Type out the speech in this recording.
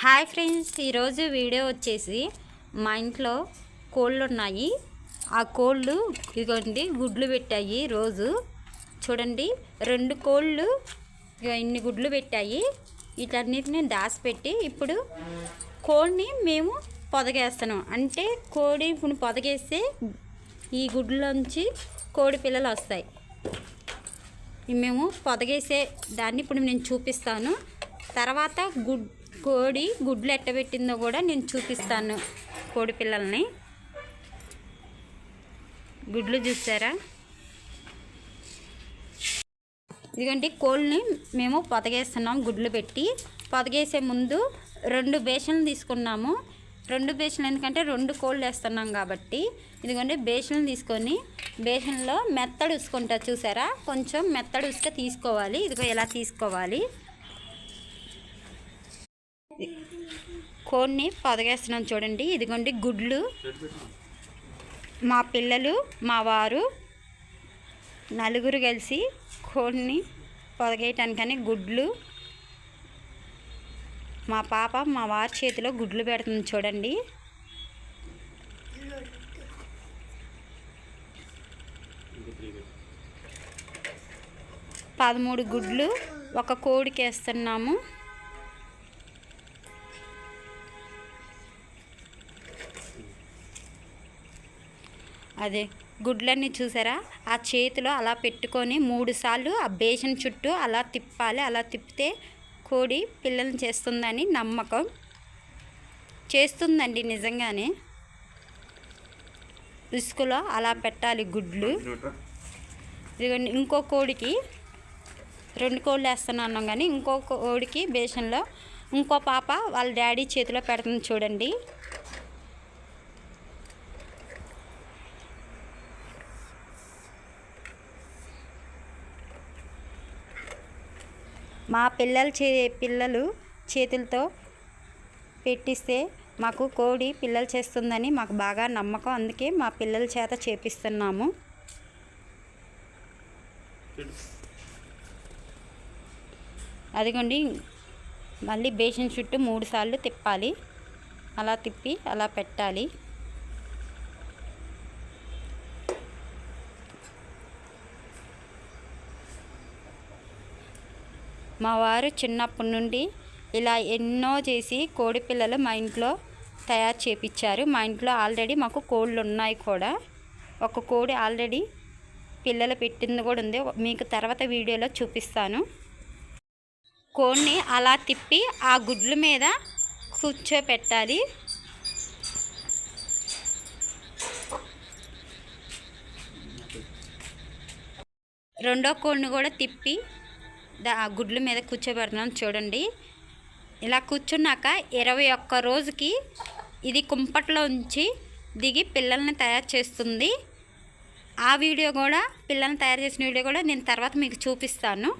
Hi friends, ఈరోజు video వచ్చేసి మా ఇంట్లో కోళ్ళు ఉన్నాయి. ఆ కోళ్ళు ఇదిగోండి గుడ్లు పెట్టాయి. రోజు చూడండి 2 కోళ్ళు ఇన్ని గుడ్లు పెట్టాయి. వీటన్నిటిని దాచిపెట్టి ఇప్పుడు కోడిని మేము పొదగేస్తున్నాం. అంటే కోడి ఇప్పుడు పొదగేస్తే ఈ గుడ్లోంచి కోడి పిల్లలు వస్తాయి. మేము పొదగేసే దాన్ని ఇప్పుడు నేను చూపిస్తాను. తర్వాత కోడి గుడ్లు ఎట్టబెట్టిందో కూడా నేను చూపిస్తాను. కోడి పిల్లల్ని గుడ్లు చూసారా? ఇదిగోండి కోళ్ళని మేము పొదగేస్తున్నాం. గుడ్లు పెట్టి పొదగేసే ముందు 2 బేషన్లు తీసుకున్నాము. 2 బేషన్లు ఎందుకంటే 2 కోళ్ళు వేస్తున్నాం కాబట్టి ఇదిగోండి బేషన్లు తీసుకొని బేషన్లో మెత్తడు ఉసుకుంటా చూసారా? కొంచెం మెత్తడు ఉసుక తీసుకోవాలి. ఇదిగో ఎలా తీసుకోవాలి. కోడిని పొదగేస్తున్నాం చూడండి. ఇదిగోండి గుడ్లు. మా పిల్లలు మా వారు నలుగురు కలిసి కోడిని పొదగేయటానికని గుడ్లు మా పాప మా వారి చేతిలో గుడ్లు పెడుతుంది చూడండి. పదమూడు గుడ్లు ఒక కోడికి వేస్తున్నాము. అదే గుడ్లన్నీ చూసారా? ఆ చేతిలో అలా పెట్టుకొని 3 సార్లు ఆ బేషన్ చుట్టూ అలా తిప్పాలి. అలా తిప్పితే కోడి పిల్లల్ని చేస్తుందని నమ్మకం. చేస్తుందండి నిజంగానే. ఇసుకలో అలా పెట్టాలి గుడ్లు. ఇదిగోండి ఇంకో కోడికి 2 కోళ్ళు వేస్తున్నాను కానీ ఇంకో కోడికి బేషన్లో ఇంకో పాప వాళ్ళ డాడీ చేతిలో పెడుతుంది చూడండి. మా పిల్లలు చేతులతో పెట్టిస్తే మాకు కోడి పిల్లలు చేస్తుందని మాకు బాగా నమ్మకం. అందుకే మా పిల్లల చేత చేపిస్తున్నాము. అదిగోండి మళ్ళీ బేషన్ చుట్టూ 3 సార్లు తిప్పాలి. అలా తిప్పి అలా పెట్టాలి. మా వారు చిన్నప్పటి నుండి ఇలా ఎన్నో చేసి కోడి పిల్లలు మా ఇంట్లో తయారు చేపించారు. మా ఇంట్లో ఆల్రెడీ మాకు కోళ్ళు ఉన్నాయి కూడా. ఒక కోడి ఆల్రెడీ పిల్లలు పెట్టింది కూడా ఉంది. మీకు తర్వాత వీడియోలో చూపిస్తాను. కోడిని అలా తిప్పి ఆ గుడ్ల మీద కూర్చోపెట్టాలి. రెండో కోడిని కూడా తిప్పి ఆ గుడ్ల మీద కూర్చోబెడుతున్నాను చూడండి. ఇలా కూర్చున్నాక 21 రోజుకి ఇది కుంపట్లో ఉంచి దిగి పిల్లల్ని తయారు చేస్తుంది. ఆ వీడియో కూడా పిల్లల్ని తయారు చేసిన వీడియో కూడా నేను తర్వాత మీకు చూపిస్తాను.